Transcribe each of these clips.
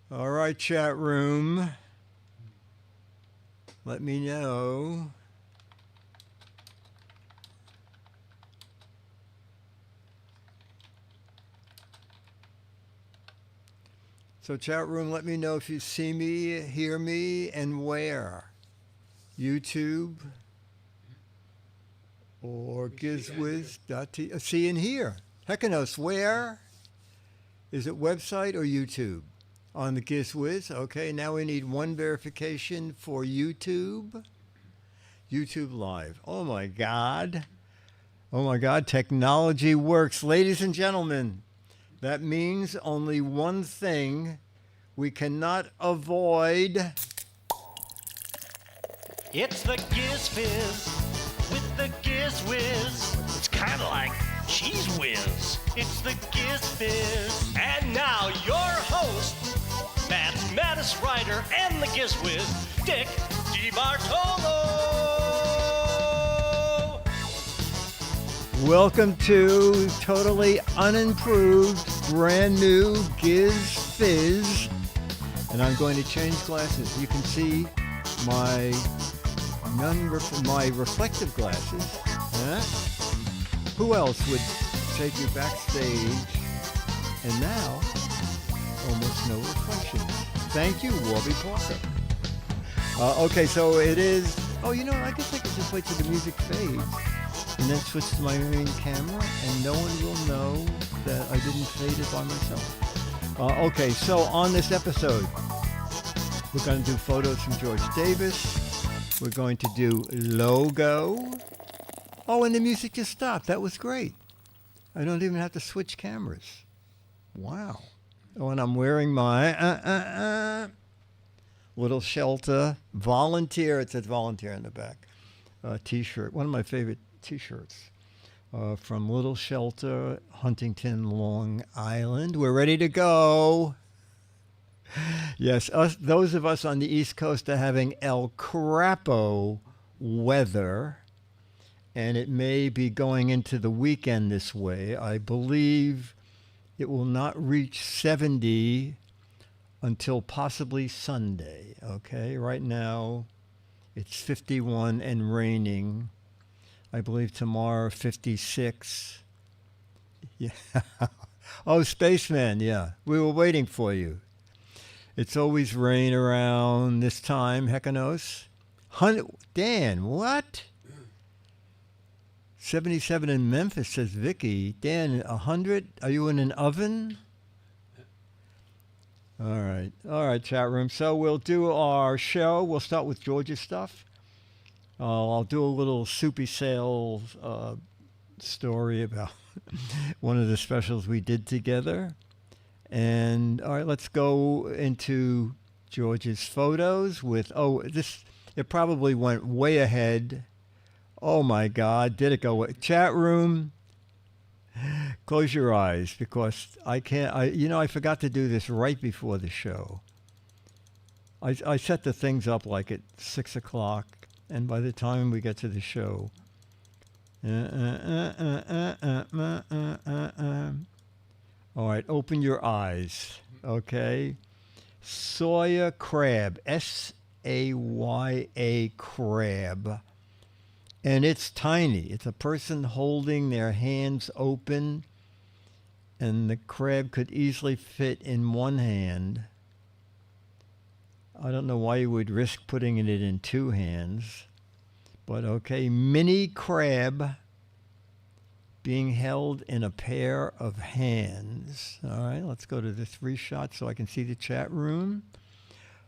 All right, chat room. Let me know. So chat room, let me know if you see me, hear me, and where. YouTube or gizwiz.t. See and hear. Heckanos, where? Is it website or YouTube? On the Giz Fiz. Okay, now we need one verification for YouTube. YouTube Live. Oh my God. Oh my God, technology works. Ladies and gentlemen, that means only one thing we cannot avoid. It's the Giz Fiz with the Giz Wiz. It's kind of like Cheese Whiz. It's the Giz Fiz. And now your host, mathematics writer and the Giz Wiz, Dick DeBartolo. Welcome to totally unimproved, brand new Giz Fiz. And I'm going to change glasses. You can see my reflective glasses. Huh? Who else would take you backstage? And now, almost no reflections. Thank you, Warby Parker. Okay, so it is. Oh, you know, I guess I could just wait till the music fades and then switch to my main camera, and no one will know that I didn't fade it by myself. Okay, so on this episode, we're going to do photos from George Davis. We're going to do logo. Oh, and the music just stopped. That was great. I don't even have to switch cameras. Wow. Oh, and I'm wearing my Little Shelter volunteer. It says volunteer in the back. T-shirt. One of my favorite T-shirts from Little Shelter, Huntington, Long Island. We're ready to go. Yes, those of us on the East Coast are having El Crapo weather, and it may be going into the weekend this way. I believe it will not reach 70 until possibly Sunday, okay? Right now, it's 51 and raining. I believe tomorrow, 56. Yeah. Oh, Spaceman, yeah. We were waiting for you. It's always rain around this time, Heckanos. Dan, what? 77 in Memphis, says Vicky. Dan, 100? Are you in an oven? All right, chat room. So we'll do our show. We'll start with George's stuff. I'll do a little soupy sales story about one of the specials we did together. And all right, let's go into George's photos with, it probably went way ahead. Oh my God, did it go? Chat room, close your eyes because I forgot to do this right before the show. I set the things up like at 6 o'clock, and by the time we get to the show, all right, open your eyes, okay? Sawyer crab, S-A-Y-A crab. And it's tiny. It's a person holding their hands open, and the crab could easily fit in one hand. I don't know why you would risk putting it in two hands, but okay. Mini crab being held in a pair of hands. All right, let's go to the 3 shots so I can see the chat room.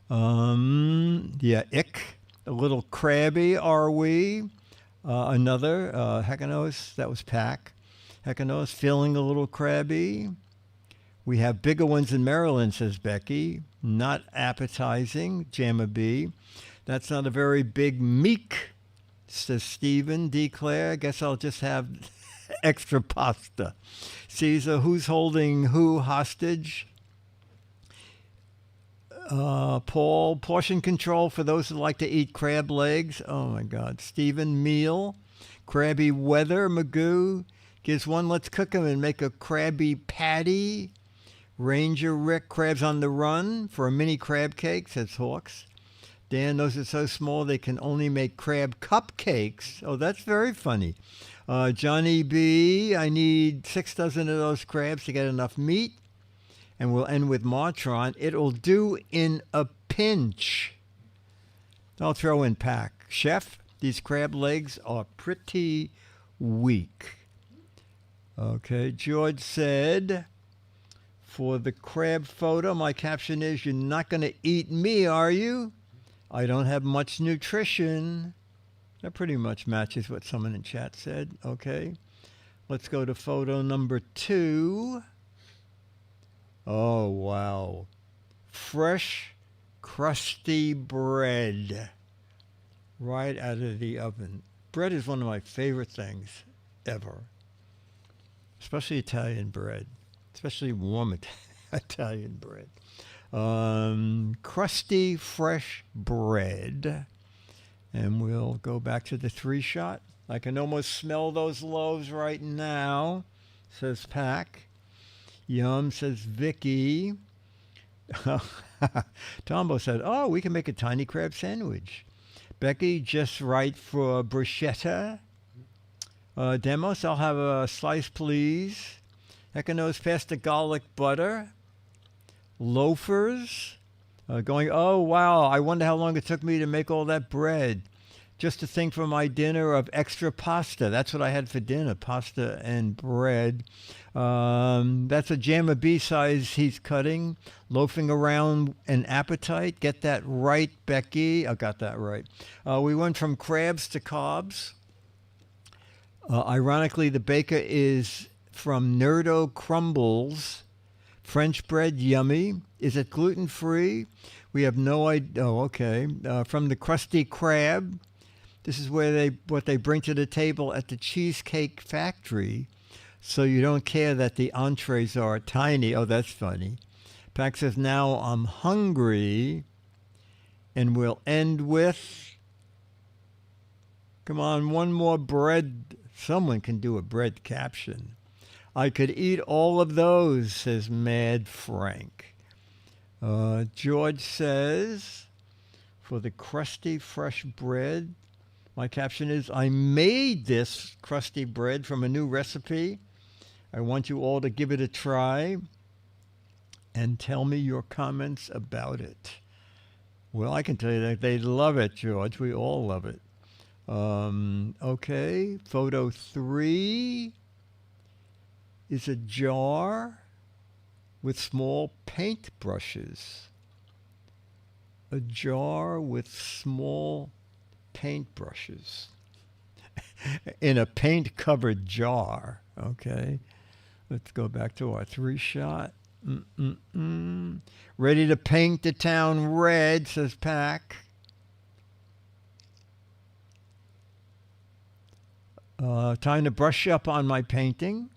Ick. A little crabby, are we? Another, Heckanos, that was Pack. Heckanos, feeling a little crabby. We have bigger ones in Maryland, says Becky. Not appetizing, Jamma B. That's not a very big meek, says Stephen. Declare, guess I'll just have extra pasta. Caesar, who's holding who hostage? Paul, portion control for those who like to eat crab legs. Oh my God. Stephen, meal. Crabby weather, Magoo. Gives one, let's cook them and make a crabby patty. Ranger Rick, crabs on the run for a mini crab cake, says Hawks. Dan, those are so small they can only make crab cupcakes. Oh, that's very funny. Johnny B, I need 6 dozen of those crabs to get enough meat. And we'll end with Martron. It'll do in a pinch. I'll throw in Pack. Chef, these crab legs are pretty weak. Okay, George said, for the crab photo, my caption is, you're not going to eat me, are you? I don't have much nutrition. That pretty much matches what someone in chat said. Okay, let's go to photo number 2. Oh, wow. Fresh, crusty bread right out of the oven. Bread is one of my favorite things ever, especially Italian bread, especially warm Italian bread. Crusty, fresh bread. And we'll go back to the 3-shot. I can almost smell those loaves right now, says Pack. Yum, says Vicky. Tombo said, oh, we can make a tiny crab sandwich. Becky, just right for bruschetta. Demos, I'll have a slice, please. Econos, pass the garlic butter. Loafers. Going, oh, wow, I wonder how long it took me to make all that bread. Just to think for my dinner of extra pasta. That's what I had for dinner, pasta and bread. That's a Jamma B size he's cutting. Loafing around an appetite. Get that right, Becky. I got that right. We went from crabs to cobs. Ironically, the baker is from Nerdo Crumbles. French bread, yummy. Is it gluten-free? We have no idea. Oh, okay. From the Krusty Krab. This is where what they bring to the table at the Cheesecake Factory, so you don't care that the entrees are tiny. Oh, that's funny. Pack says, now I'm hungry. And we'll end with, come on, one more bread. Someone can do a bread caption. I could eat all of those, says Mad Frank. George says, for the crusty fresh bread, my caption is, I made this crusty bread from a new recipe. I want you all to give it a try and tell me your comments about it. Well, I can tell you that they love it, George. We all love it. Okay, photo 3 is a jar with small paint brushes. A jar with small paint brushes in a paint-covered jar. Okay, let's go back to our 3-shot. Ready to paint the town red, says Pack. Time to brush up on my painting.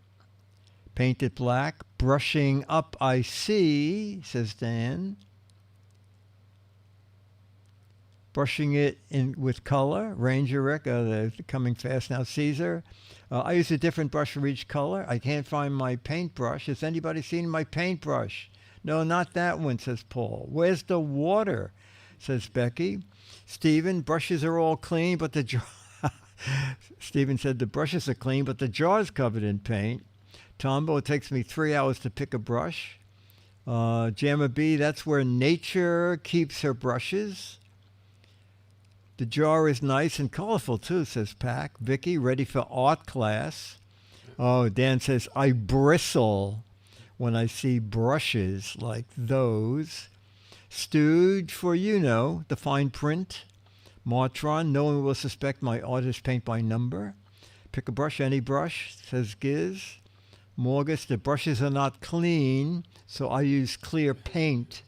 Paint it black. Brushing up, I see, says Dan. Brushing it in with color. Ranger Rick, they're coming fast now. Caesar. I use a different brush for each color. I can't find my paintbrush. Has anybody seen my paintbrush? No, not that one, says Paul. Where's the water? Says Becky. Stephen, brushes are all clean, but the jar... Stephen said the brushes are clean, but the jar's covered in paint. Tombo, it takes me 3 hours to pick a brush. Jamma B, that's where nature keeps her brushes. The jar is nice and colorful too, says Pack. Vicky, ready for art class. Oh, Dan says, I bristle when I see brushes like those. Stooge, for the fine print. Martron, no one will suspect my artist paint by number. Pick a brush, any brush, says Giz. Morgus, the brushes are not clean, so I use clear paint.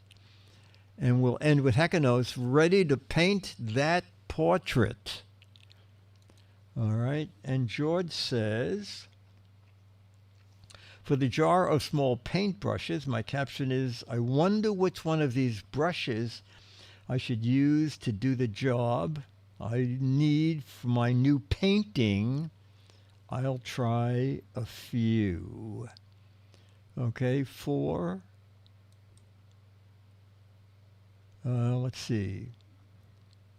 And we'll end with Hekanos, ready to paint that portrait. All right, and George says, for the jar of small paint brushes, my caption is, I wonder which one of these brushes I should use to do the job I need for my new painting. I'll try a few. Okay, 4, Let's see.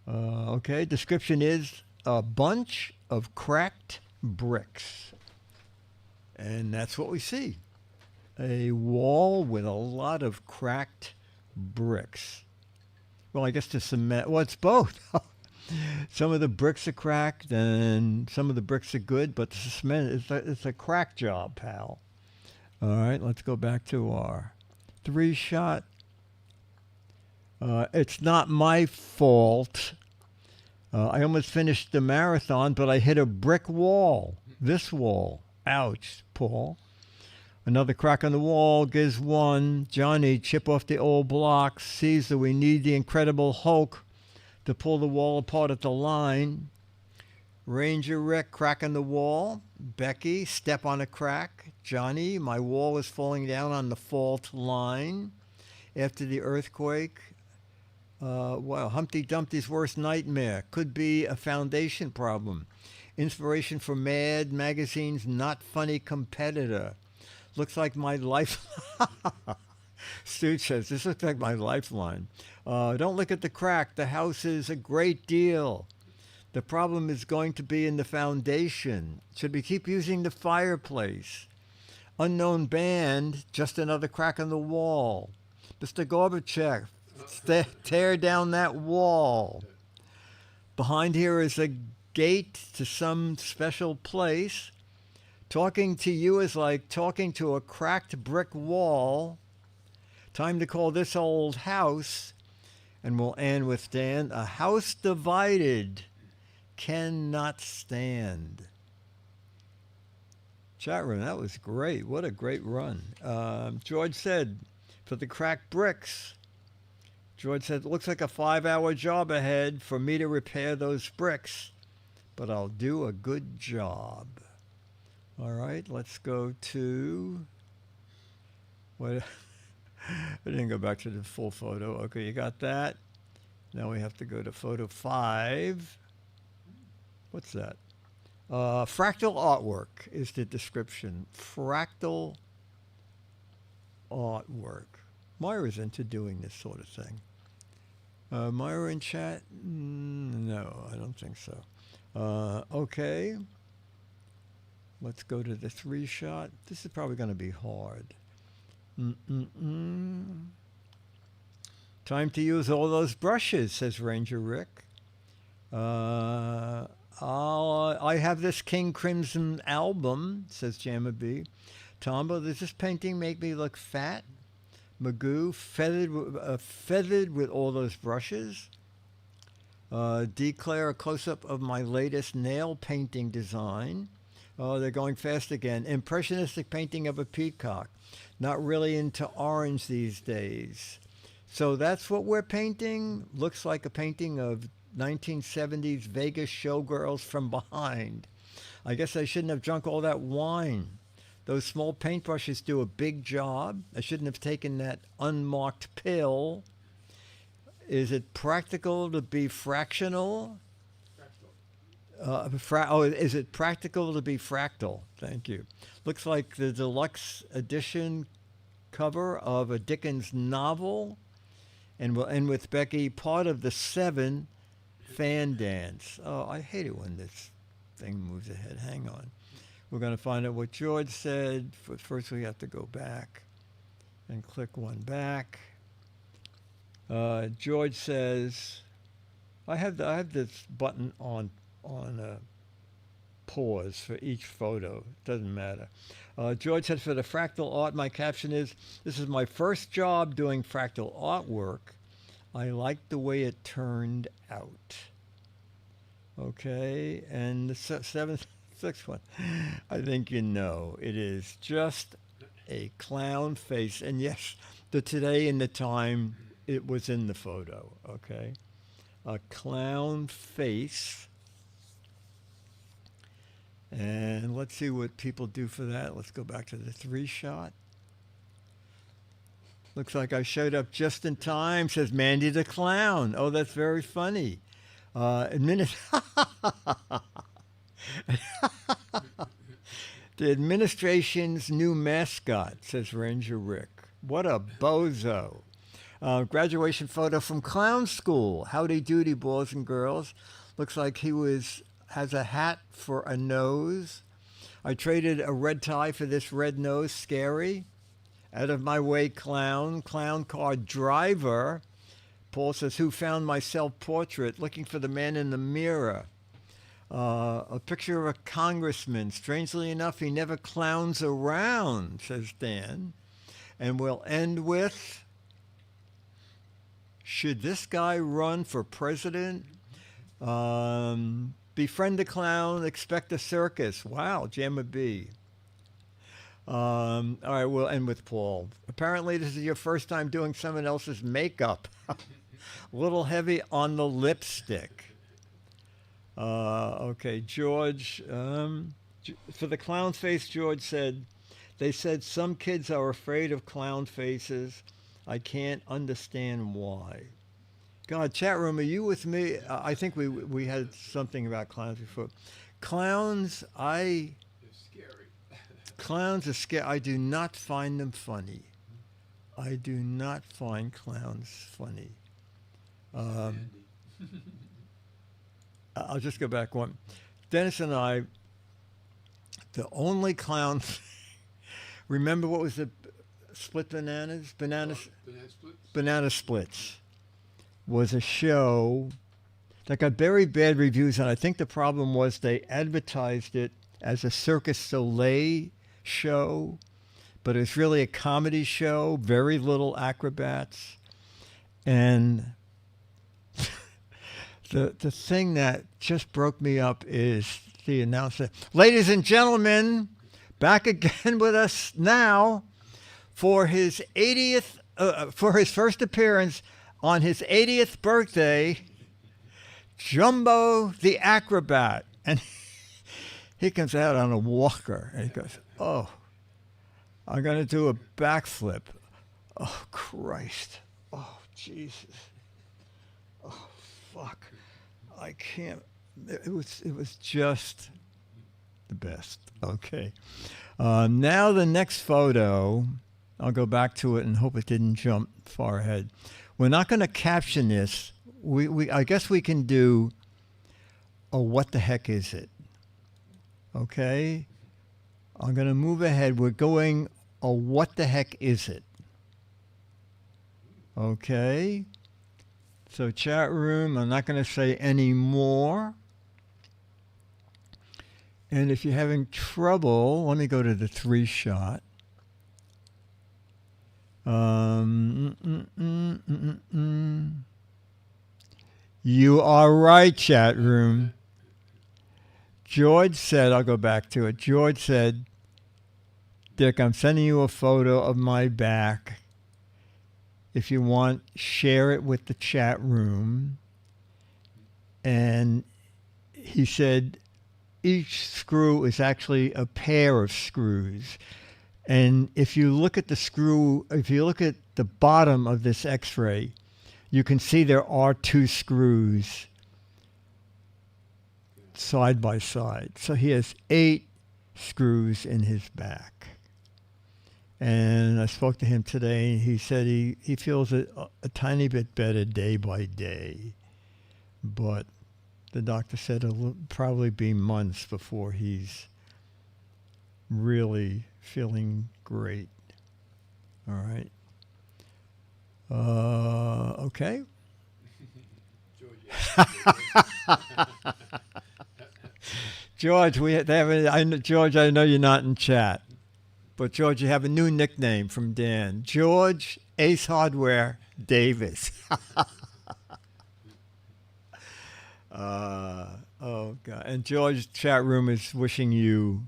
Okay, description is a bunch of cracked bricks. And that's what we see. A wall with a lot of cracked bricks. Well, I guess the cement, well, it's both. Some of the bricks are cracked and some of the bricks are good, but the cement, it's a crack job, pal. All right, let's go back to our 3-shot. It's not my fault. I almost finished the marathon, but I hit a brick wall. This wall. Ouch, Paul. Another crack on the wall. Giz 1. Johnny, chip off the old blocks. Caesar, we need the Incredible Hulk to pull the wall apart at the line. Ranger Rick, crack on the wall. Becky, step on a crack. Johnny, my wall is falling down on the fault line. After the earthquake. Well, Humpty Dumpty's worst nightmare. Could be a foundation problem. Inspiration for Mad Magazine's not funny competitor. Looks like my life. Stu says, this looks like my lifeline. Don't look at the crack. The house is a great deal. The problem is going to be in the foundation. Should we keep using the fireplace? Unknown band, just another crack on the wall. Mr. Gorbachev, tear down that wall. Behind here is a gate to some special place. Talking to you is like talking to a cracked brick wall. Time to call this old house. And we'll end with Dan. A house divided cannot stand. Chat room, that was great. What a great run. George said, for the cracked bricks. George said, looks like a 5-hour job ahead for me to repair those bricks, but I'll do a good job. All right, let's go to, what? I didn't go back to the full photo. Okay, you got that. Now we have to go to photo 5. What's that? Fractal artwork is the description. Fractal artwork. Myra's into doing this sort of thing. Myra in chat? No, I don't think so. Okay. Let's go to the 3-shot. This is probably going to be hard. Time to use all those brushes, says Ranger Rick. I have this King Crimson album, says Jamma B. Tombo, does this painting make me look fat? Magoo, feathered with all those brushes. Declare a close-up of my latest nail painting design. Oh, they're going fast again. Impressionistic painting of a peacock. Not really into orange these days. So that's what we're painting. Looks like a painting of 1970s Vegas showgirls from behind. I guess I shouldn't have drunk all that wine. Those small paintbrushes do a big job. I shouldn't have taken that unmarked pill. Is it practical to be fractional? Is it practical to be fractal? Thank you. Looks like the deluxe edition cover of a Dickens novel. And we'll end with Becky, part of the 7 fan dance. Oh, I hate it when this thing moves ahead. Hang on. We're going to find out what George said. First, we have to go back and click one back. George says, I have this button on pause for each photo. Doesn't matter. George said, for the fractal art, my caption is, this is my first job doing fractal artwork. I like the way it turned out. Okay, and the 6th one, I think you know, it is just a clown face. And yes, the today and the time, it was in the photo, okay? A clown face. And let's see what people do for that. Let's go back to the 3-shot. Looks like I showed up just in time, says Mandy the Clown. Oh, that's very funny. The administration's new mascot, says Ranger Rick. What a bozo. Graduation photo from clown school. Howdy doody, boys and girls. Looks like has a hat for a nose. I traded a red tie for this red nose. Scary. Out of my way, clown. Clown car driver. Paul says, who found my self-portrait? Looking for the man in the mirror. A picture of a congressman. Strangely enough, he never clowns around, says Dan. And we'll end with, should this guy run for president? Befriend a clown, expect a circus. Wow, Jamma B. All right, we'll end with Paul. Apparently, this is your first time doing someone else's makeup. A little heavy on the lipstick. Okay, George. For the clown face, George said, they said some kids are afraid of clown faces. I can't understand why. God, chat room, are you with me? I think we had something about clowns before. Clowns, They're scary. Clowns are scary. I do not find them funny. I do not find clowns funny. I'll just go back one. Dennis and I, the only clown. Remember what was the split bananas? Banana splits. Banana Splits was a show that got very bad reviews, and I think the problem was they advertised it as a Circus Soleil show, but it's really a comedy show, very little acrobats. And the thing that just broke me up is the announcer. Ladies and gentlemen, back again with us now for his 80th, for his first appearance on his 80th birthday, Jumbo the Acrobat. And he comes out on a walker and he goes, oh, I'm going to do a backflip. Oh, Christ. Oh, Jesus. Oh, fuck. I can't. It was just the best. Okay. Now the next photo, I'll go back to it and hope it didn't jump far ahead. We're not going to caption this. I guess we can do a what the heck is it? Okay. I'm going to move ahead. We're going a what the heck is it? Okay. So chat room, I'm not going to say any more. And if you're having trouble, let me go to the 3-shot. You are right, chat room. George said, I'll go back to it. George said, Dick, I'm sending you a photo of my back. If you want, share it with the chat room. And he said, each screw is actually a pair of screws. And if you look at the bottom of this x-ray, you can see there are 2 screws side by side. So he has 8 screws in his back. And I spoke to him today, and he said he feels a tiny bit better day by day. But the doctor said it'll probably be months before he's really feeling great. All right. Okay. George, George, I know you're not in chat. But, George, you have a new nickname from Dan. George Ace Hardware Davis. Oh, God. And George, chat room is wishing you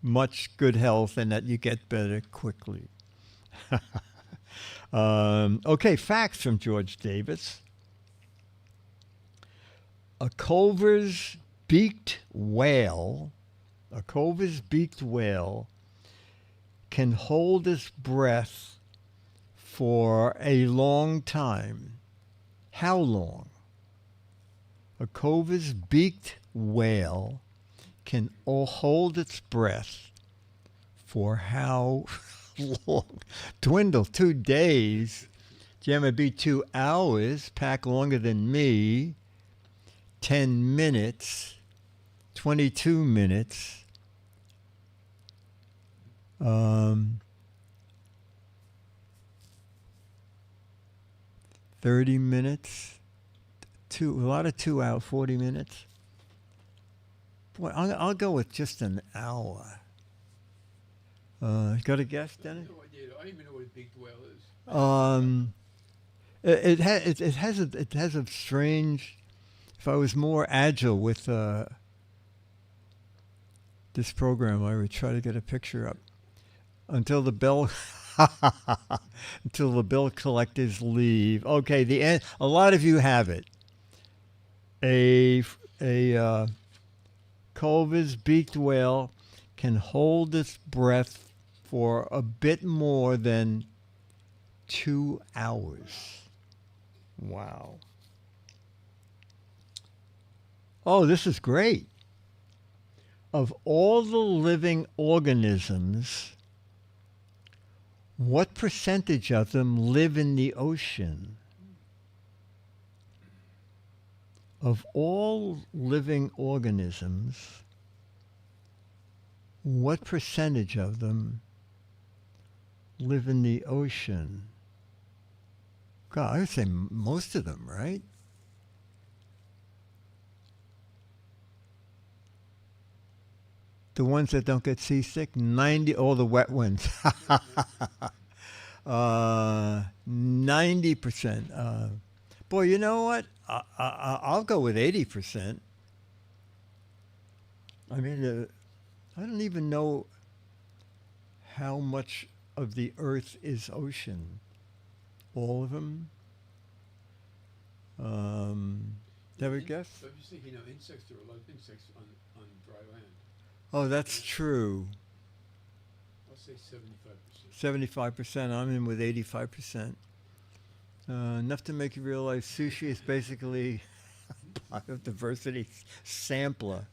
much good health and that you get better quickly. Okay, facts from George Davis. A Culver's beaked whale can hold its breath for a long time. How long? A Culver's beaked whale can hold its breath for how long? Dwindle, 2 days. Jammer B, 2 hours. Pack longer than me. 10 minutes. 22 minutes. 30 minutes. A lot of 2 hours, 40 minutes. Boy, I'll go with just an hour. Got a guess, Dennis? No idea. I don't even know what a big whale is. It has a strange. If I was more agile with this program, I would try to get a picture up until the bill collectors leave. Okay, a lot of you have it. A Culver's beaked whale can hold its breath for a bit more than 2 hours. Wow. Oh, this is great. Of all the living organisms, what percentage of them live in the ocean? Of all living organisms, what percentage of them live in the ocean? God, I would say most of them, right? The ones that don't get seasick, 90, all the wet ones. 90%. Boy, you know what? I'll go with 80%. I mean, I don't even know how much of the Earth is ocean. All of them? Have a guess? So I'm just thinking, insects, there are a lot of insects on dry land. Oh, that's true. I'll say 75%. 75%. I'm in with 85%. Enough to make you realize sushi is basically biodiversity sampler.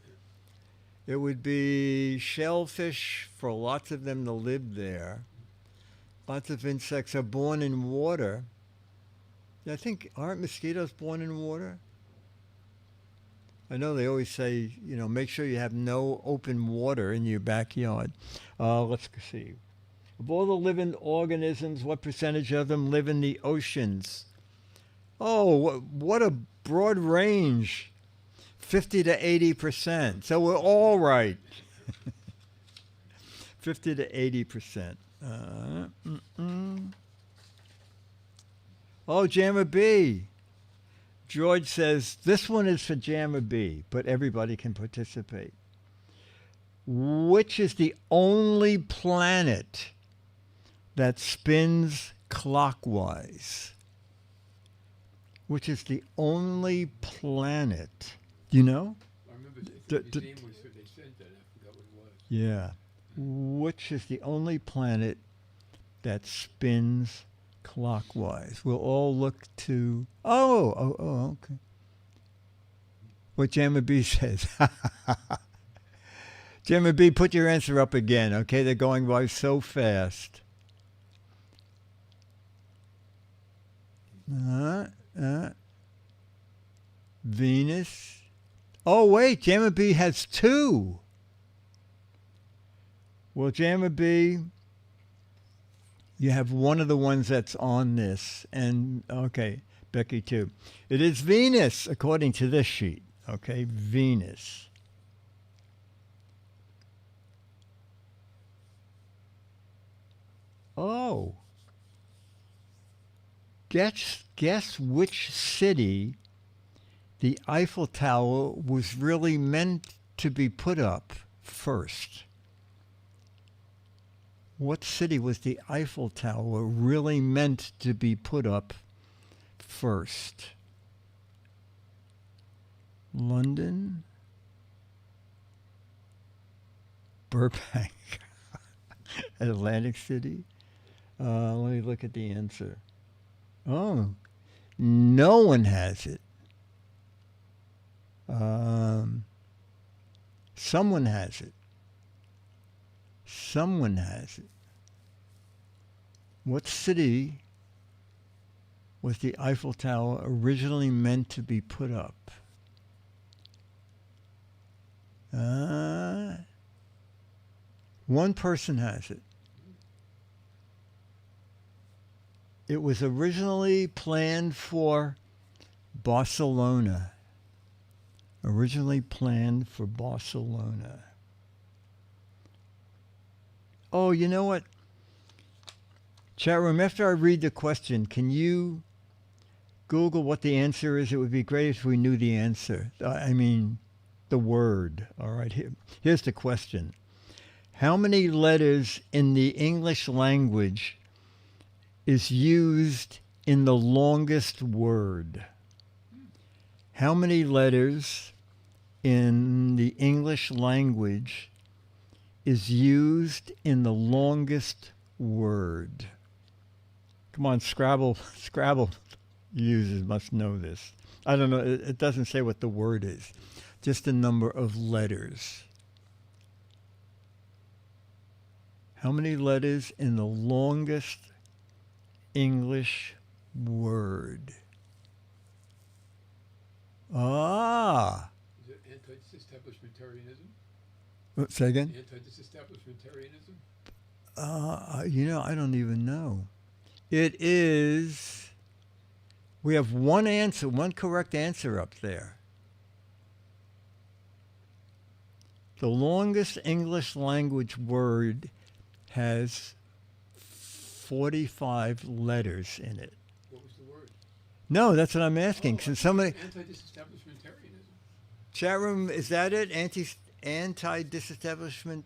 It would be shellfish for lots of them to live there. Lots of insects are born in water. I think, aren't mosquitoes born in water? I know they always say, make sure you have no open water in your backyard. Let's see. Of all the living organisms, what percentage of them live in the oceans? Oh, what a broad range. 50 to 80%. So we're all right. 50 to 80%. Oh, Jammer B. George says, this one is for Jammer B, but everybody can participate. Which is the only planet that spins clockwise? Which is the only planet? Do you know? I remember the name was, they sent that, I forgot what it was. Yeah. Which is the only planet that spins clockwise? We'll all look to... Oh, okay. What Jammer B says. Jammer B, put your answer up again, okay? They're going by so fast. Venus. Oh, wait, Jammer B has 2. Well, Jammer B, you have one of the ones that's on this. And, okay, Becky too. It is Venus, according to this sheet. Okay, Venus. Oh. Guess which city the Eiffel Tower was really meant to be put up first. What city was the Eiffel Tower really meant to be put up first? London? Burbank? Atlantic City? Let me look at the answer. Oh, no one has it. Someone has it. Someone has it. What city was the Eiffel Tower originally meant to be put up? One person has it. It was originally planned for Barcelona. Originally planned for Barcelona. Oh, you know what? Chat room, after I read the question, can you Google what the answer is? It would be great if we knew the answer. I mean, the word. All right, here's the question. How many letters in the English language is used in the longest word? How many letters in the English language is used in the longest word? Come on, Scrabble users must know this. I don't know, it doesn't say what the word is, just the number of letters. How many letters in the longest English word? Ah. Is it anti-disestablishmentarianism? Say again? Anti-disestablishmentarianism? I don't even know. It is, we have one answer, one correct answer up there. The longest English language word has 45 letters in it. What was the word? No, that's what I'm asking. Since somebody, Anti-disestablishmentarianism. chat room, is that it? Anti-disestablishment,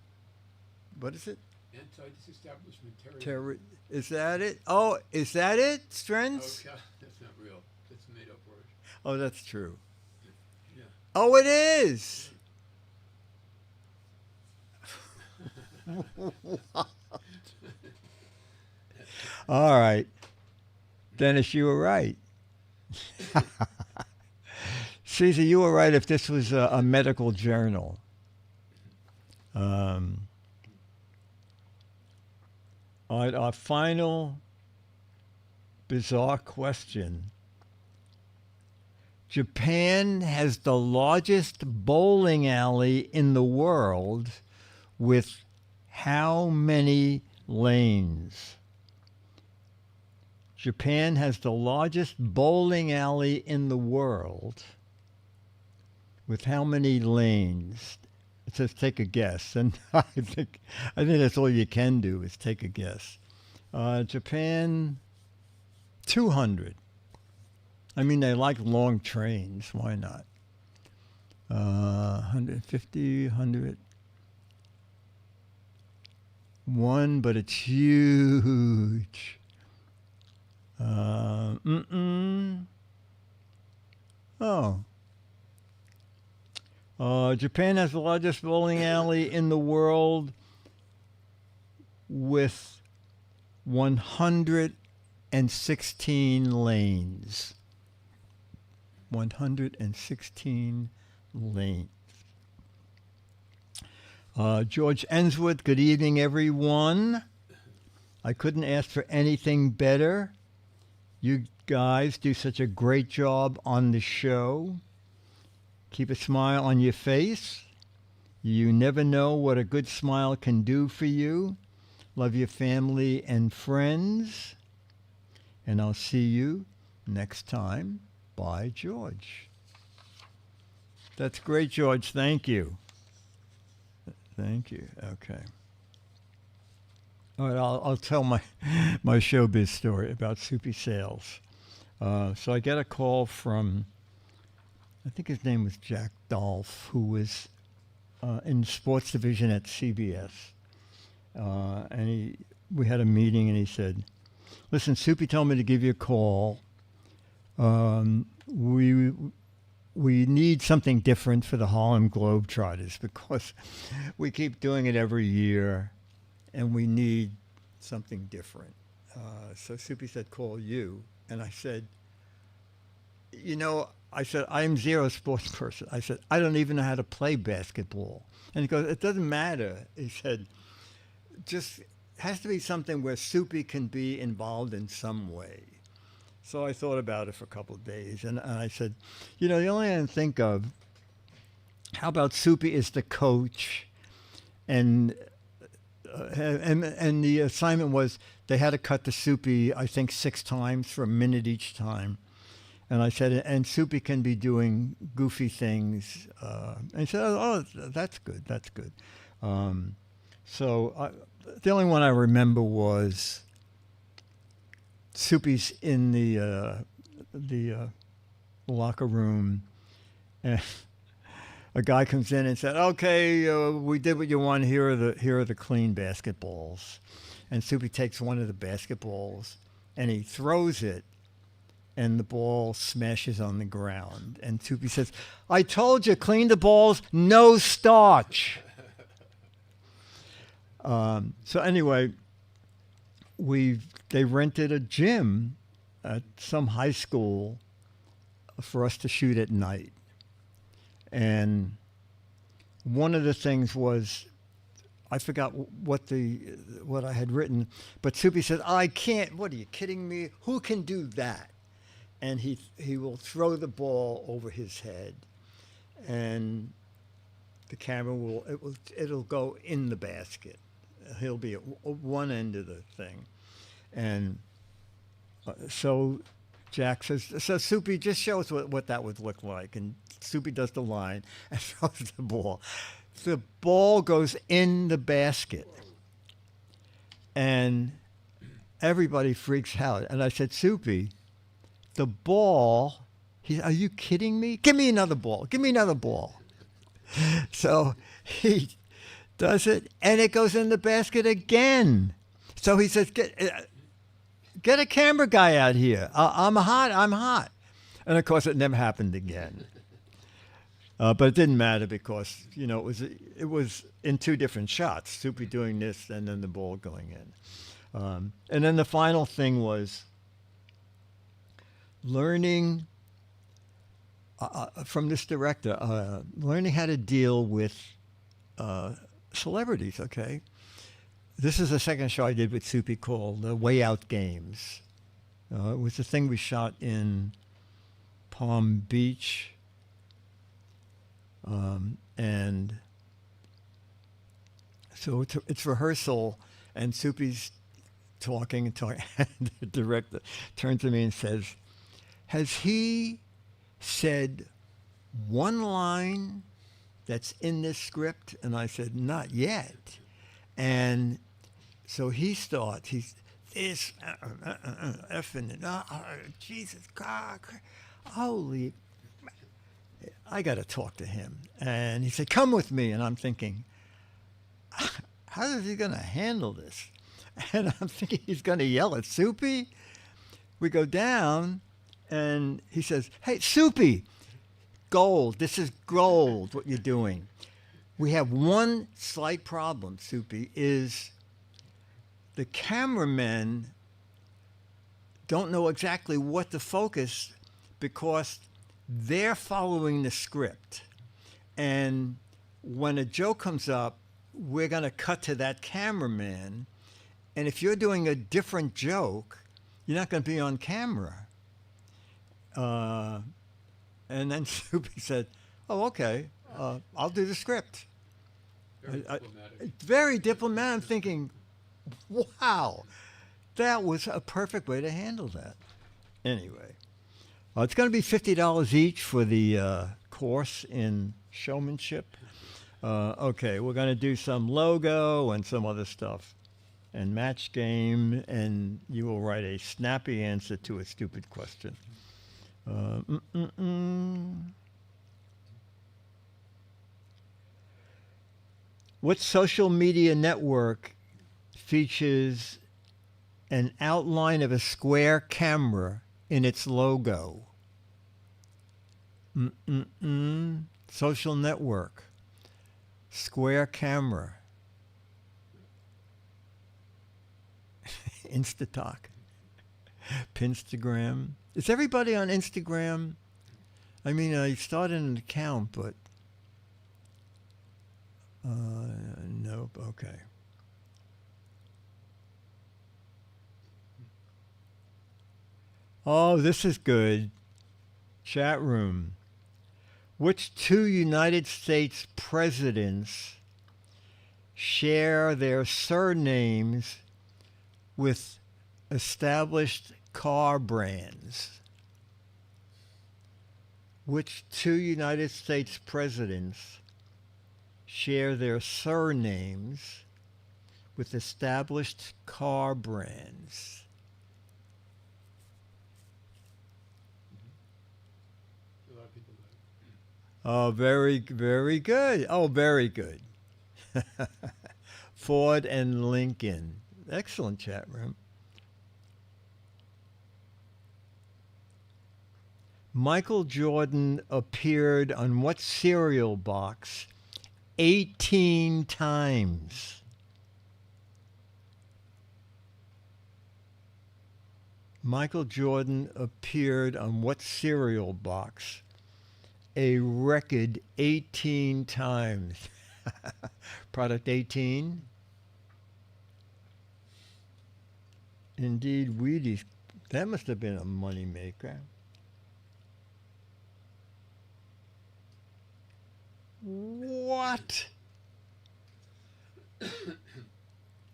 what is it? Anti-disestablishmentarianism. Is that it? Oh, is that it, Strens? Okay, that's not real. That's a made-up word. Oh, that's true. Yeah. Oh, it is. All right. Dennis, you were right. Caesar, you were right if this was a medical journal. All right, our final bizarre question. Japan has the largest bowling alley in the world with how many lanes? Japan has the largest bowling alley in the world with how many lanes? It says take a guess, and I think that's all you can do is take a guess. Japan, 200. I mean, they like long trains. Why not? 150, 100. One, but it's huge. Japan has the largest bowling alley in the world with 116 lanes. 116 lanes. George Enswood, good evening, everyone. I couldn't ask for anything better. You guys do such a great job on the show. Keep a smile on your face. You never know what a good smile can do for you. Love your family and friends. And I'll see you next time. Bye, George. That's great, George. Thank you. Thank you. Okay. All right, I'll tell my showbiz story about Soupy Sales. So I get a call from, I think his name was Jack Dolph, who was in the sports division at CBS. And we had a meeting, and he said, listen, Soupy told me to give you a call. We need something different for the Harlem Globetrotters because we keep doing it every year, and we need something different. So Soupy said, call you. And I said, I'm zero sports person. I said, I don't even know how to play basketball. And he goes, it doesn't matter. He said, just has to be something where Soupy can be involved in some way. So I thought about it for a couple of days, and I said, you know, the only thing I can think of, how about Soupy is the coach, and and the assignment was they had to cut the Soupy, I think, 6 times for a minute each time. And I said, and Soupy can be doing goofy things. And he said, oh, that's good, that's good. The only one I remember was Soupy's in the locker room, and a guy comes in and said, "Okay, we did what you want. Here are the clean basketballs." And Soupy takes one of the basketballs and he throws it, and the ball smashes on the ground. And Soupy says, "I told you, clean the balls, no starch." So anyway, they rented a gym at some high school for us to shoot at night. And one of the things was, I forgot what I had written, but Soupy said, "I can't. What are you kidding me? Who can do that?" And he will throw the ball over his head, and the camera it'll go in the basket. He'll be at one end of the thing, and so Jack says, "So Soupy, just show us what that would look like." And Soupy does the line and throws the ball. The ball goes in the basket, and everybody freaks out. And I said, "Soupy, the ball." Are you kidding me? Give me another ball. Give me another ball. So he does it, and it goes in the basket again. So he says, get a camera guy out here. I'm hot. And of course, it never happened again. But it didn't matter because, you know, it was in 2 different shots, Soupy doing this and then the ball going in. And then the final thing was learning from this director, learning how to deal with celebrities, okay? This is the second show I did with Soupy called Way Out Games. It was the thing we shot in Palm Beach. And so it's rehearsal, and Soupy's talking, and the director turns to me and says, "Has he said one line that's in this script?" And I said, "Not yet." And so he starts, he's this, effing it, Jesus, God, holy, I got to talk to him. And he said, "Come with me." And I'm thinking, how is he going to handle this? And I'm thinking he's going to yell at Soupy. We go down, and he says, "Hey, Soupy, gold. This is gold, what you're doing. We have one slight problem, Soupy, is the cameramen don't know exactly what to focus because they're following the script. And when a joke comes up, we're going to cut to that cameraman. And if you're doing a different joke, you're not going to be on camera." And then Soupy said, "Oh, okay, I'll do the script." Very diplomatic. I'm thinking, wow, that was a perfect way to handle that. Anyway, it's going to be $50 each for the course in showmanship. Okay, we're going to do some logo and some other stuff and match game, and you will write a snappy answer to a stupid question. What social media network features an outline of a square camera in its logo? Social network. Square camera. Instatalk. Pinstagram. Is everybody on Instagram? I mean, I started an account, but nope. Okay. Oh, this is good. Chat room. Which two United States presidents share their surnames with established car brands? Which two United States presidents share their surnames with established car brands? A lot of people know. Oh, very, very good. Oh, very good. Ford and Lincoln. Excellent chat room. Michael Jordan appeared on what cereal box 18 times? Michael Jordan appeared on what cereal box? A record 18 times. Product 18. Indeed, Wheaties. That must have been a money maker. What?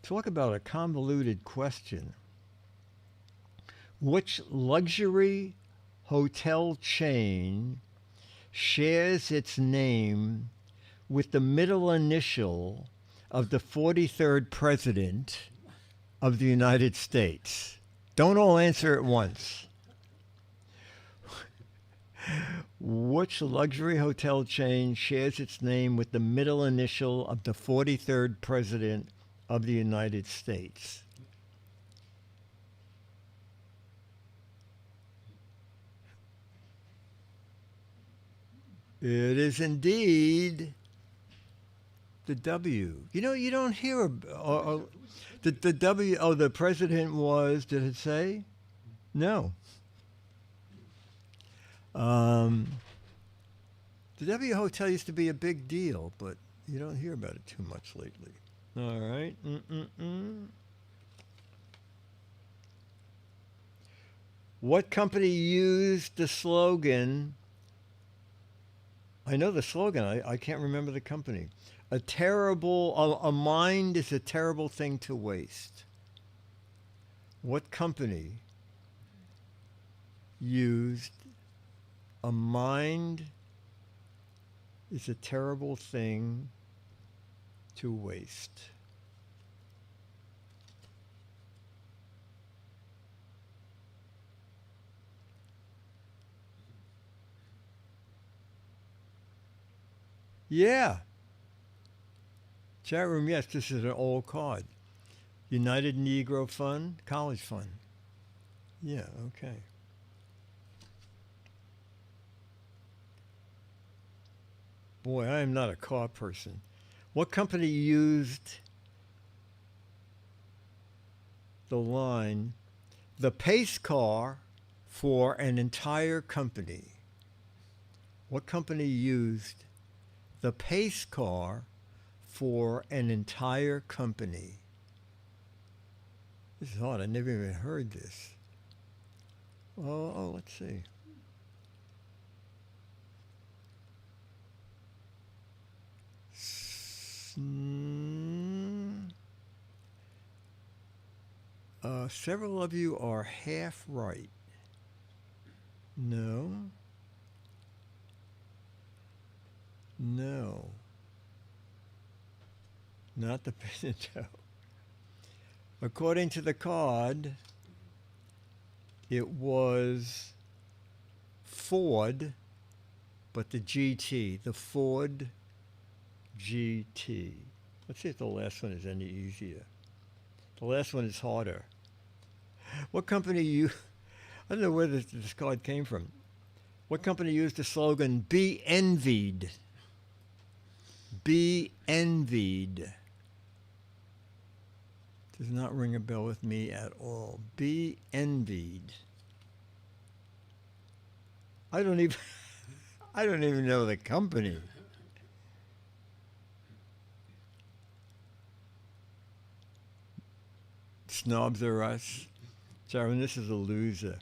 Talk about a convoluted question. Which luxury hotel chain shares its name with the middle initial of the 43rd President of the United States? Don't all answer at once. Which luxury hotel chain shares its name with the middle initial of the 43rd President of the United States? It is indeed the W. You know, you don't hear the W. Oh, the president was. Did it say? No. The W Hotel used to be a big deal, but you don't hear about it too much lately. All right. What company used the slogan? I know the slogan. I can't remember the company. A mind is a terrible thing to waste. What company used a mind is a terrible thing to waste? Yeah. Chat room, yes, this is an old card. United Negro Fund, College Fund. Yeah, okay. Boy, I am not a car person. What company used the line, the pace car for an entire company? What company used the pace car for an entire company? This is odd. I never even heard this. Oh, let's see. Several of you are half right. No. No. Not the Pinto. According to the card, it was Ford, but the GT, the Ford GT. Let's see if the last one is any easier. The last one is harder. What company I don't know where this card came from. What company used the slogan, "Be envied"? Be envied. Does not ring a bell with me at all. Be envied. I don't even know the company. Snobs are us. Sharon, this is a loser.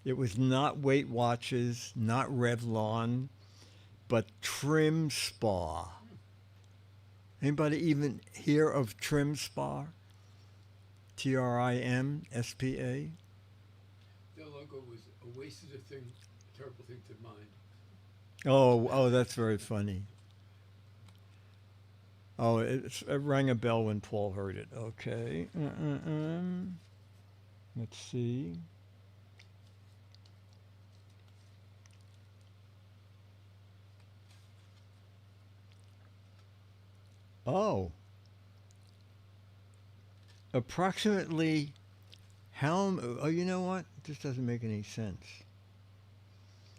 It was not Weight Watchers, not Revlon, but Trim Spa. Anybody even hear of Trim Spa? TRIMSPA? Their logo was a wasted a thing, terrible thing to mind. Oh, that's very funny. Oh, it rang a bell when Paul heard it. Okay. Let's see. Oh. Approximately oh, you know what? This doesn't make any sense.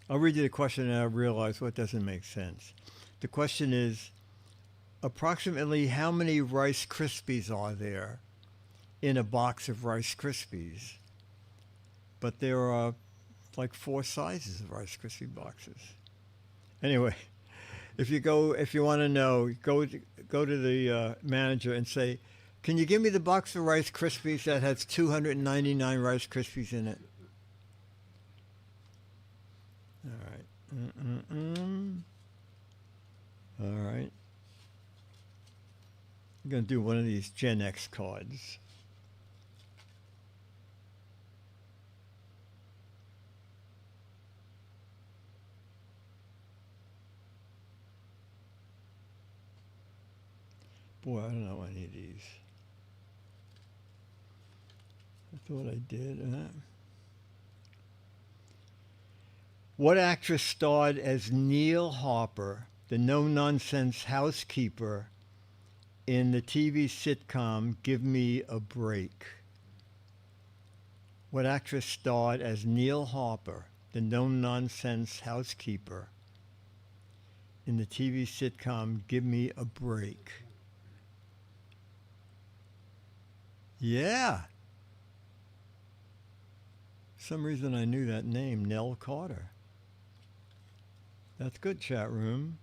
I'll read you the question and I'll realize what doesn't make sense. The question is, approximately how many Rice Krispies are there in a box of Rice Krispies? But there are like 4 sizes of Rice Krispie boxes. Anyway, if you want to know, go to the manager and say, can you give me the box of Rice Krispies that has 299 Rice Krispies in it? All right. All right. I'm going to do one of these Gen X cards. Boy, I don't know any of these. I thought I did. What actress starred as Neil Harper, the no-nonsense housekeeper, in the TV sitcom Give Me a Break? What actress starred as Neil Harper, the no-nonsense housekeeper, in the TV sitcom Give Me a Break? Yeah. For some reason I knew that name, Nell Carter. That's good, chat room.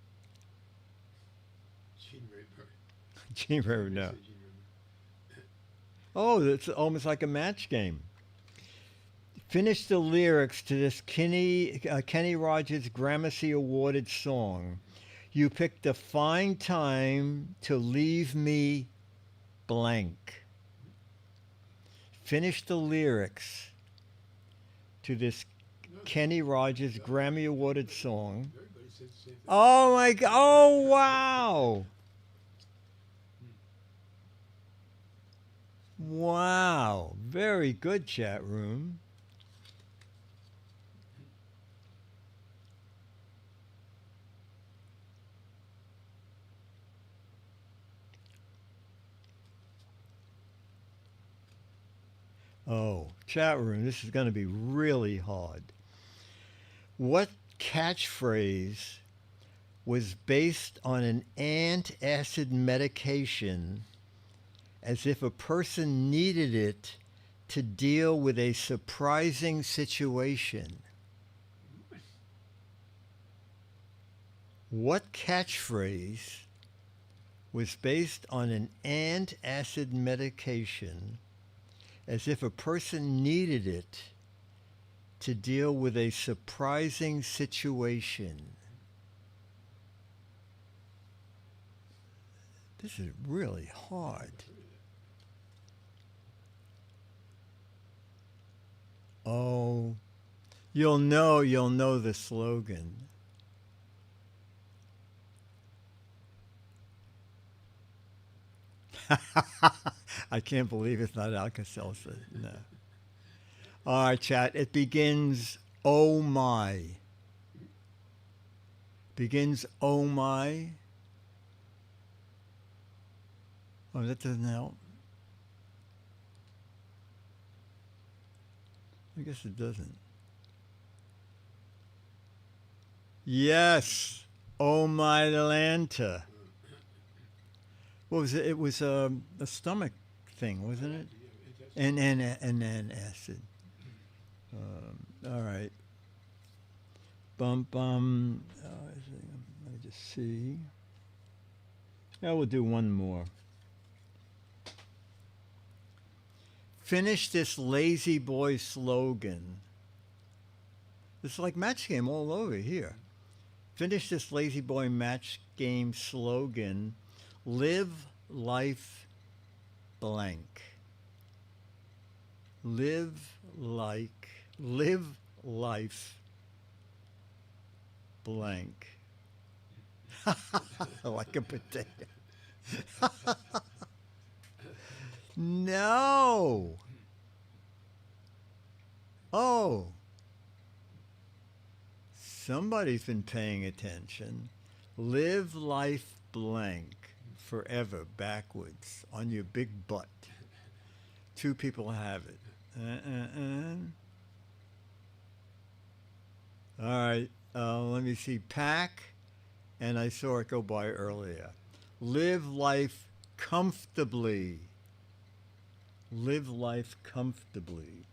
Gene Rayburn. Gene Rayburn, no. Gene Rayburn. Oh, it's almost like a match game. Finish the lyrics to this Kenny Rogers Gramercy awarded song. You picked a fine time to leave me blank. Finish the lyrics to this Kenny Rogers Grammy awarded song. Everybody said the same thing. Oh my God! Oh wow! Wow! Very good, chat room. Oh, chat room, this is going to be really hard. What catchphrase was based on an antacid medication as if a person needed it to deal with a surprising situation? What catchphrase was based on an antacid medication as if a person needed it to deal with a surprising situation? This is really hard. Oh, you'll know the slogan. I can't believe it's not Alka-Seltzer. No. All right, chat. It begins, oh my. Begins, oh my. Oh, that doesn't help. I guess it doesn't. Yes. Oh my Atlanta. What was it? It was a stomach thing, wasn't it? And then acid. All right. Let me just see. Yeah, we'll do one more. Finish this lazy boy slogan. It's like match game all over here. Finish this lazy boy match game slogan. Live life blank. Live life blank. Like a potato. No. Oh. Somebody's been paying attention. Live life blank forever backwards on your big butt. Two people have it. All right. Let me see. Pack. And I saw it go by earlier. Live life comfortably. Live life comfortably.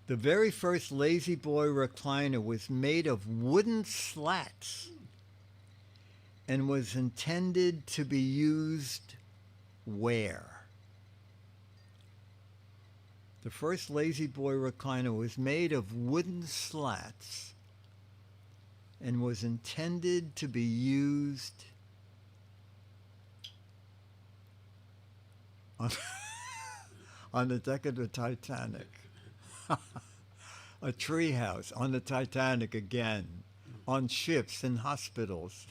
The very first Lazy Boy recliner was made of wooden slats and was intended to be used where? The first Lazy Boy recliner was made of wooden slats and was intended to be used on the deck of the Titanic. A treehouse on the Titanic again, on ships and hospitals,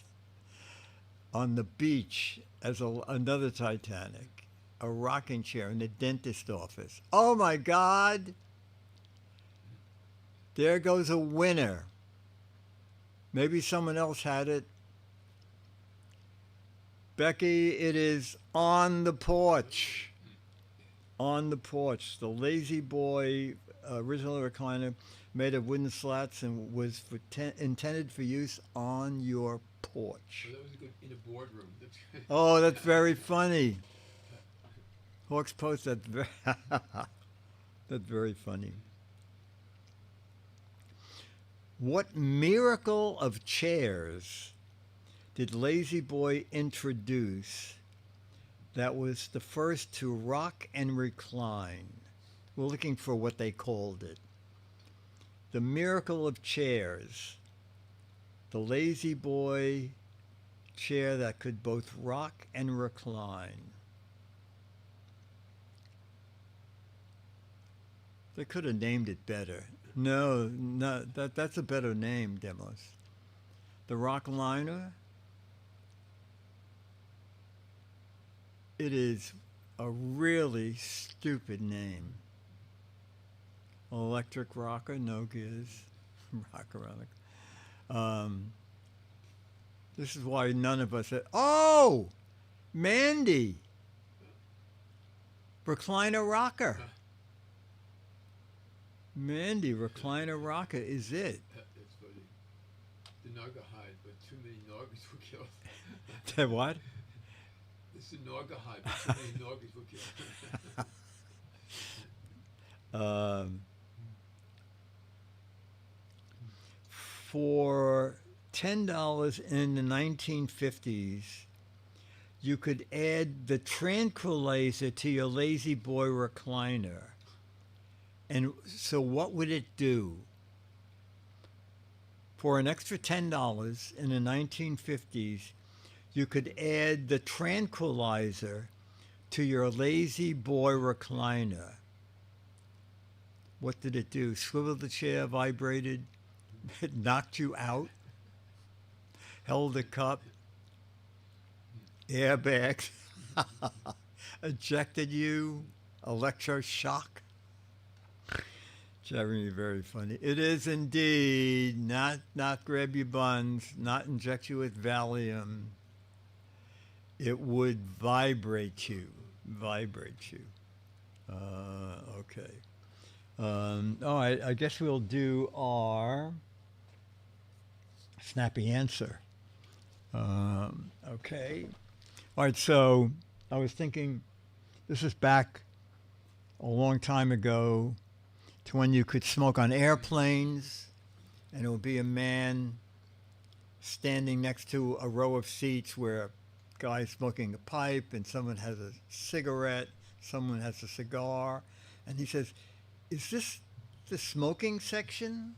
on the beach as another Titanic, a rocking chair in the dentist office. Oh my God! There goes a winner. Maybe someone else had it. Becky, it is on the porch. On the porch. The Lazy Boy original recliner made of wooden slats and was intended for use on your porch. Well, that was good in a boardroom. Oh, that's very funny. Hawks Post, that's very funny. What miracle of chairs did Lazy Boy introduce that was the first to rock and recline? We're looking for what they called it. The miracle of chairs. The Lazy Boy chair that could both rock and recline. They could have named it better. No, that's a better name, Demos. The Rockliner. It is a really stupid name. Electric rocker, no Giz. Rock-a-rock. This is why none of us said, oh, Mandy. Recliner rocker. Mandy, recliner rocker is it. That's funny. The Naga hide, but too many Nagas were killed. The what? It's the Naga hide, but too many Nagas were killed. For $10 in the 1950s, you could add the tranquilizer to your Lazy Boy recliner. And so what would it do? For an extra $10 in the 1950s, you could add the tranquilizer to your Lazy Boy recliner. What did it do? Swivel the chair, vibrated, it knocked you out, held the cup, airbags, ejected you, electroshock. Jeremy, very funny. It is indeed not grab your buns, not inject you with Valium. It would vibrate you. Okay. All right, I guess we'll do our snappy answer. Okay. All right, so I was thinking, this is back a long time ago to when you could smoke on airplanes, and it would be a man standing next to a row of seats where a guy's smoking a pipe and someone has a cigarette, someone has a cigar, and he says, is this the smoking section?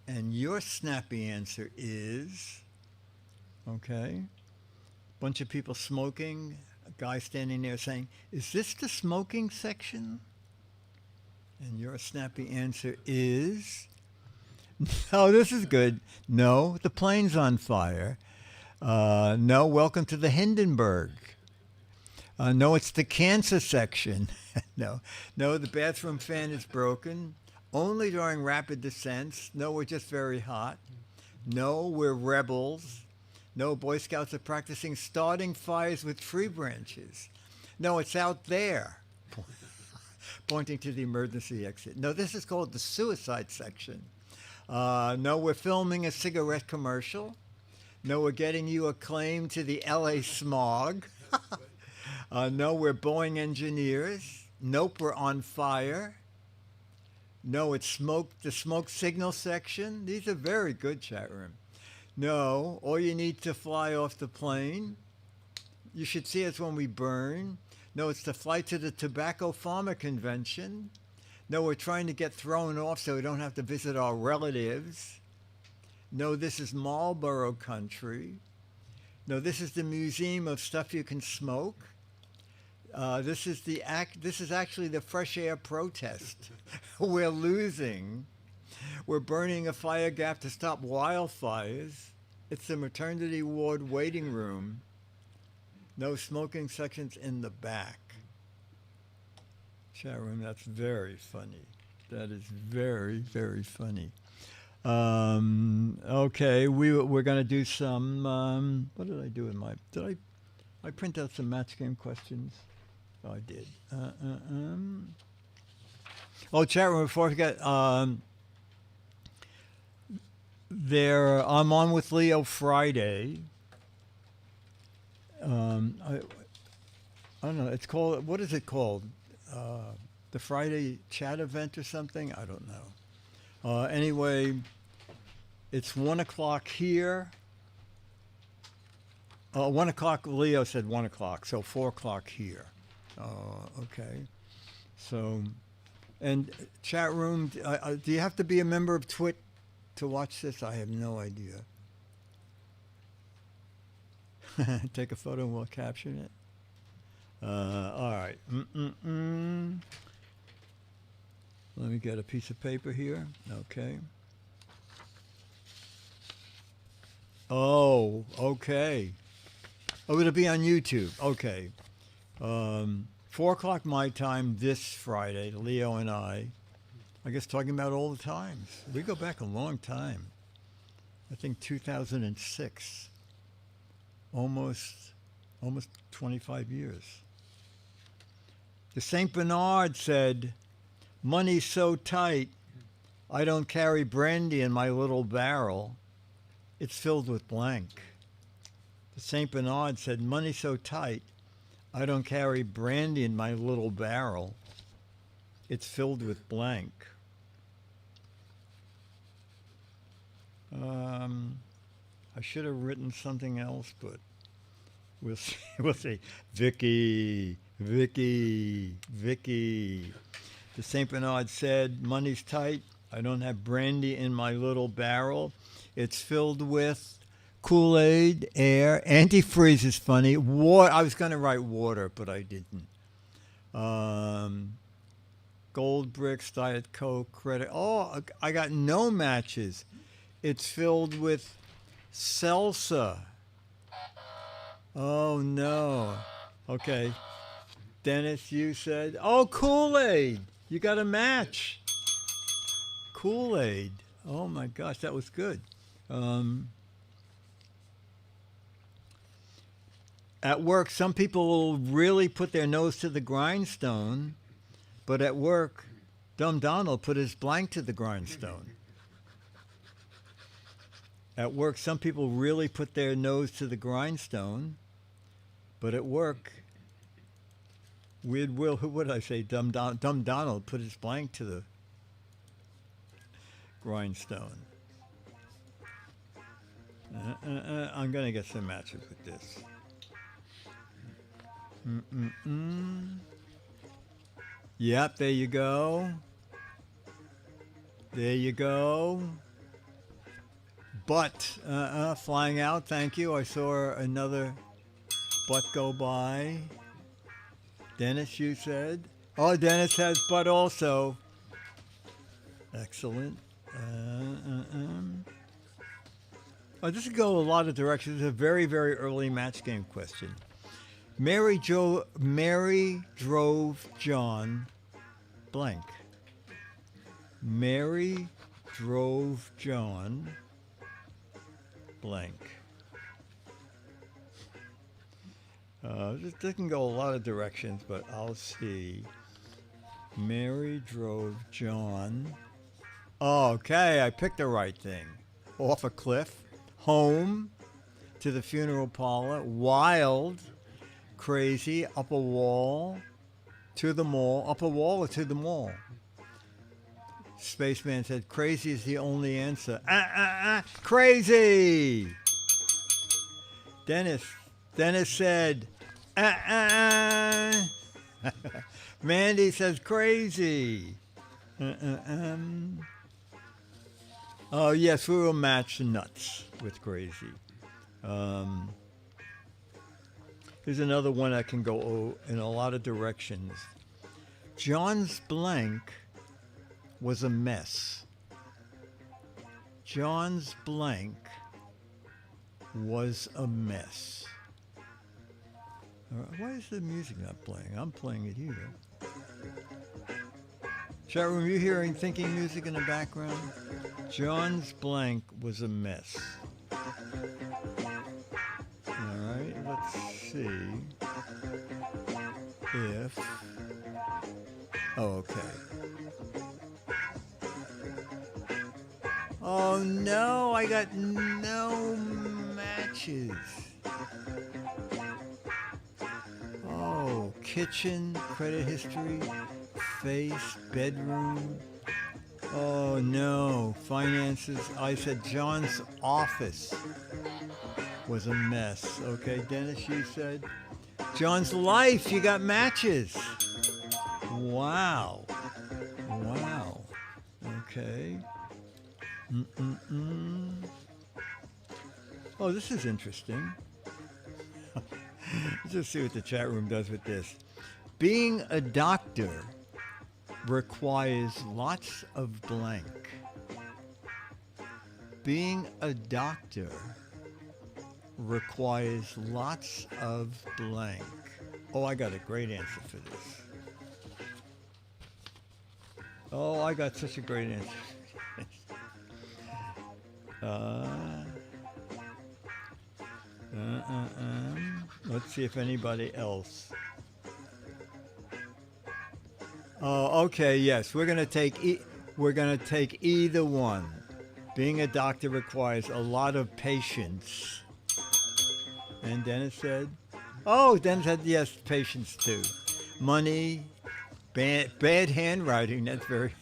And your snappy answer is, okay, bunch of people smoking, a guy standing there saying, is this the smoking section? And your snappy answer is, oh, this is good. No, the plane's on fire. No, welcome to the Hindenburg. No, it's the cancer section. No, the bathroom fan is broken. Only during rapid descents. No, we're just very hot. No, we're rebels. No, Boy Scouts are practicing starting fires with tree branches. No, it's out there. Pointing to the emergency exit. No, this is called the suicide section. No, we're filming a cigarette commercial. No, we're getting you a claim to the LA smog. No, we're Boeing engineers. Nope, we're on fire. No, it's the smoke signal section. These are very good, chat room. No, all you need to fly off the plane. You should see us when we burn. No, it's the flight to the Tobacco Farmer Convention. No, we're trying to get thrown off so we don't have to visit our relatives. No, this is Marlboro country. No, this is the Museum of Stuff You Can Smoke. This is actually the fresh air protest. We're losing. We're burning a fire gap to stop wildfires. It's the maternity ward waiting room. No smoking sections in the back. Chat room, that's very funny. That is very, very funny. Okay, we're going to do some, what did I do with did I print out some match game questions? Oh, I did. Oh, chat room, before I forget, I'm on with Leo Friday. I don't know. It's called, what is it called? The Friday chat event or something? I don't know. Anyway, it's 1 o'clock here. 1 o'clock, Leo said 1 o'clock, so 4 o'clock here. Okay. So, and chat room, do you have to be a member of TWiT to watch this? I have no idea. Take a photo and we'll caption it. All right. Let me get a piece of paper here. Okay. Oh, okay. Oh, it'll be on YouTube. Okay. 4 o'clock my time this Friday, Leo and I guess talking about all the times. We go back a long time. I think 2006. Almost 25 years. The St. Bernard said, money's so tight, I don't carry brandy in my little barrel. It's filled with blank. The St. Bernard said, money's so tight, I don't carry brandy in my little barrel. It's filled with blank. I should have written something else, but we'll see. We'll see. Vicky. The St. Bernard said, money's tight. I don't have brandy in my little barrel. It's filled with Kool-Aid, air. Antifreeze is funny. Water. I was going to write water, but I didn't. Gold bricks, Diet Coke, credit. Oh, I got no matches. It's filled with salsa. Oh, no. Okay. Dennis, you said, oh, Kool-Aid. You got a match. Kool-Aid. Oh, my gosh, that was good. At work, some people will really put their nose to the grindstone, but at work, Dumb Donald put his blank to the grindstone. At work, some people really put their nose to the grindstone, but at work, Weird Will, what did I say? Dumb Donald put his blank to the grindstone. I'm going to get some matches with this. Yep, there you go. There you go. Butt, flying out. Thank you. I saw another butt go by. Dennis, you said. Oh, Dennis has butt also. Excellent. Oh, this could go a lot of directions. It's a very, very early match game question. Mary drove John blank. Mary drove John blank. This can go a lot of directions, but I'll see. Mary drove John. Okay, I picked the right thing. Off a cliff, home, to the funeral parlor, wild, crazy, up a wall, to the mall. Up a wall or to the mall? Spaceman said, crazy is the only answer. Crazy! Dennis said, Mandy says, crazy. Oh, yes, we will match nuts with crazy. Here's another one that can go in a lot of directions. John's blank was a mess. John's blank was a mess. Why is the music not playing? I'm playing it here. Chat room, you hearing thinking music in the background? John's blank was a mess. All right, let's see if... Oh, okay. Oh no, I got no matches. Oh, kitchen, credit history, face, bedroom. Oh no, finances. I said John's office was a mess. Okay, Dennis, you said John's life. You got matches. Wow. Wow. Okay. Oh, this is interesting. Let's just see what the chat room does with this. Being a doctor requires lots of blank. Being a doctor requires lots of blank. Oh, I got a great answer for this. Oh, I got such a great answer. Let's see if anybody else. Oh, okay, yes. We're gonna take either one. Being a doctor requires a lot of patience. And Dennis said, oh, Dennis said yes, patience too. Money, bad handwriting. That's very.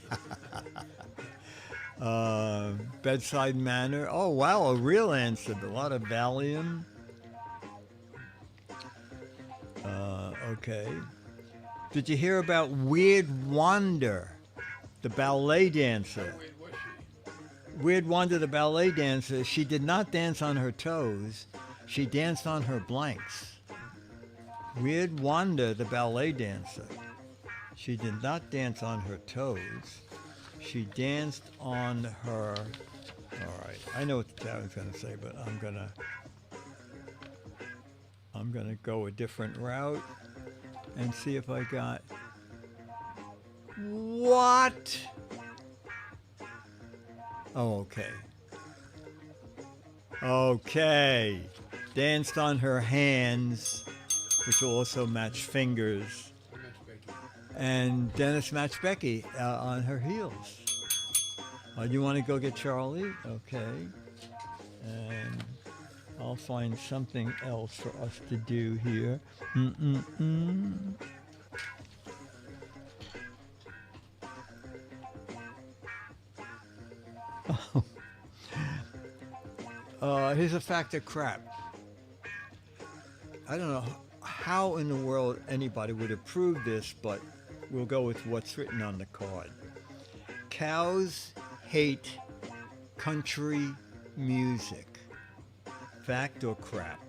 Bedside manner. Oh wow, a real answer. A lot of Valium. Okay. Did you hear about Weird Wanda, the ballet dancer? How weird was she? Weird Wanda, the ballet dancer. She did not dance on her toes. She danced on her blanks. Weird Wanda, the ballet dancer. She did not dance on her toes. She danced on her... All right, I know what the chat was going to say, but I'm gonna go a different route and see if I got... What? Oh, okay. Okay. Danced on her hands, which will also match fingers. I matched Becky. And Dennis matched Becky on her heels. You want to go get Charlie? Okay. And I'll find something else for us to do here. Here's a fact of crap. I don't know how in the world anybody would approve this, but we'll go with what's written on the card. Cows hate country music. Fact or crap?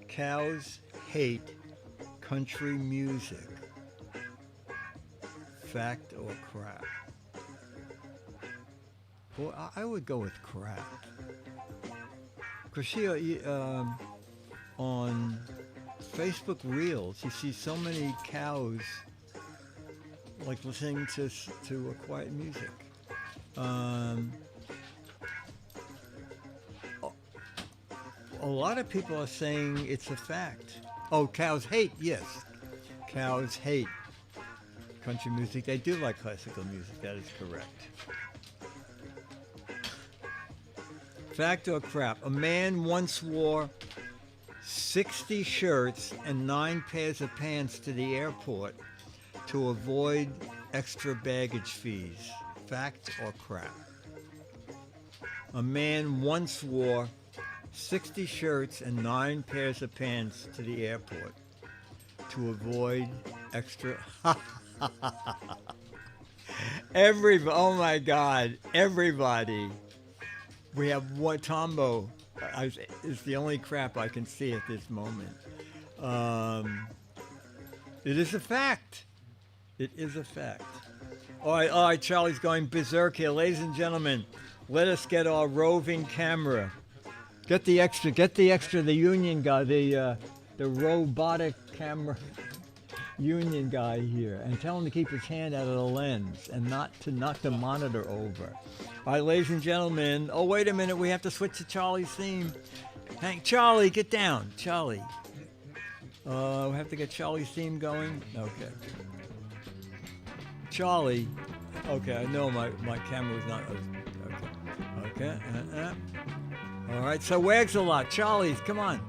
Cows hate country music. Fact or crap? Well, I would go with crap. Because on Facebook Reels, you see so many cows like listening to quiet music. A lot of people are saying it's a fact. Oh, cows hate, yes. Cows hate country music. They do like classical music, that is correct. Fact or crap? A man once wore 60 shirts and 9 pairs of pants to the airport to avoid extra baggage fees. Fact or crap? A man once wore 60 shirts and 9 pairs of pants to the airport to avoid extra... oh my God, everybody. We have one Tombo is the only crap I can see at this moment. It is a fact. It is a fact. All right, Charlie's going berserk here. Ladies and gentlemen, let us get our roving camera. Get the extra, the union guy, the robotic camera union guy here, and tell him to keep his hand out of the lens and not to knock the monitor over. All right, ladies and gentlemen. Oh, wait a minute. We have to switch to Charlie's theme. Charlie, get down. Charlie. We have to get Charlie's theme going. Okay. Charlie. Okay, I know my camera was not... Okay. All right, so wags a lot. Charlie's, come on.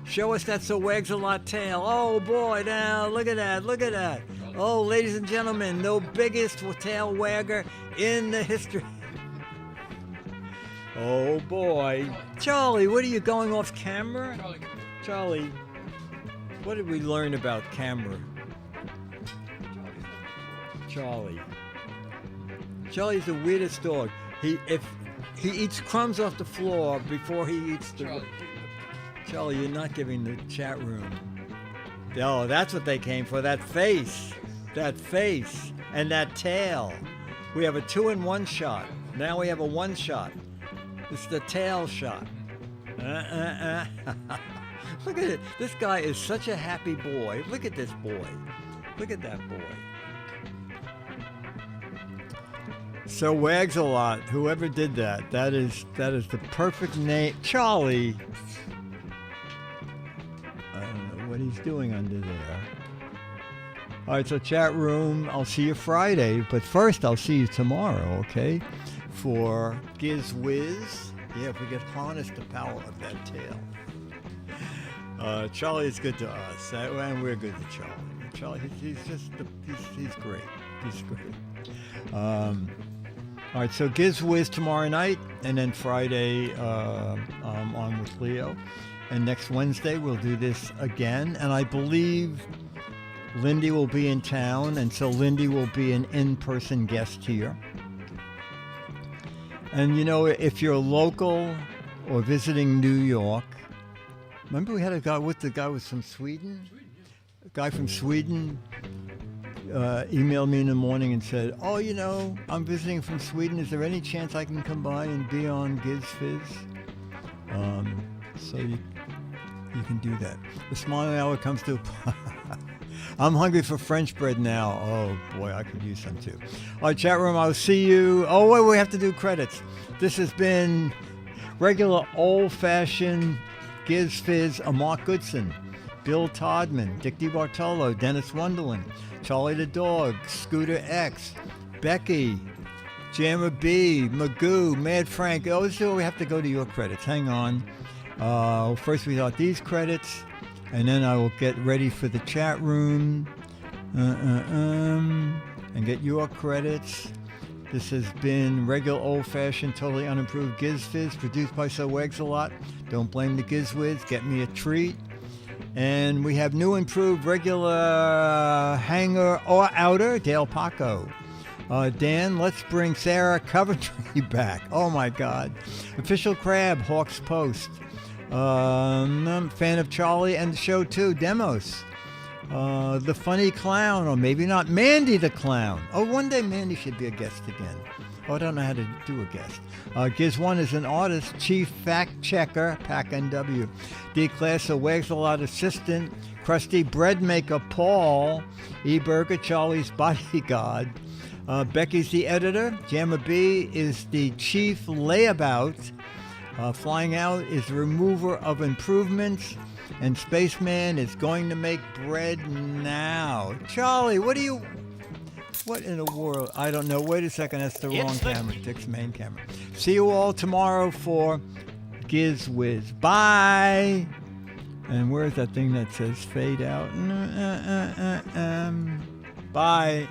Show us that so wags a lot tail. Oh, boy, now, look at that. Oh, ladies and gentlemen, the biggest tail wagger in the history... Oh boy. Charlie, what are you going off camera? Charlie, what did we learn about camera? Charlie's the weirdest dog. He eats crumbs off the floor before he eats the... Charlie, you're not giving the chat room. Oh, that's what they came for. That face. And that tail. We have a 2-in-1 shot. Now we have a 1 shot. It's the tail shot. Look at it. This guy is such a happy boy. Look at this boy. Look at that boy. So wags a lot. Whoever did that, that is the perfect name. Charlie. I don't know what he's doing under there. All right, so chat room, I'll see you Friday, but first I'll see you tomorrow, okay? For Giz Fiz. Yeah, if we could harness the power of that tail. Charlie is good to us, and we're good to Charlie. Charlie, he's great. He's great. All right, so Giz Fiz tomorrow night, and then Friday I'm on with Leo. And next Wednesday we'll do this again, and I believe Lindy will be in town, and so Lindy will be an in-person guest here. And you know, if you're local or visiting New York, remember we had a guy with from Sweden? A guy from Sweden emailed me in the morning and said, oh, you know, I'm visiting from Sweden. Is there any chance I can come by and be on Giz Fiz? So you can do that. The smiling hour comes to... I'm hungry for French bread now. Oh, boy, I could use some, too. All right, chat room, I'll see you. Oh, wait, we have to do credits. This has been regular old-fashioned Giz Fiz, Mark Goodson, Bill Todman, Dick DeBartolo, Dennis Wonderland, Charlie the Dog, Scooter X, Becky, Jammer B, Magoo, Mad Frank. Oh, this is where we have to go to your credits. Hang on. First we got these credits. And then I will get ready for the chat room and get your credits. This has been regular old-fashioned, totally unimproved Giz Fiz, produced by So Wags a Lot. Don't blame the Giz Wiz. Get me a treat. And we have new improved regular hanger or outer, Dale Paco. Dan, let's bring Sarah Coventry back. Oh my God. Official Crab, Hawks Post. Fan of Charlie and the show too, Demos. The Funny Clown, or maybe not, Mandy the Clown. Oh, one day Mandy should be a guest again. Oh, I don't know how to do a guest. Giz1 is an artist, chief fact checker, Pack NW. D Class, a Wags a Lot assistant, Krusty Bread Maker, Paul. E Burger, Charlie's bodyguard. Becky's the editor. Jamma B is the chief layabout. Flying Out is the remover of improvements. And Spaceman is going to make bread now. Charlie, what in the world? I don't know. Wait a second. That's the wrong camera. Dick's main camera. See you all tomorrow for Giz Wiz. Bye. And where's that thing that says fade out? Bye.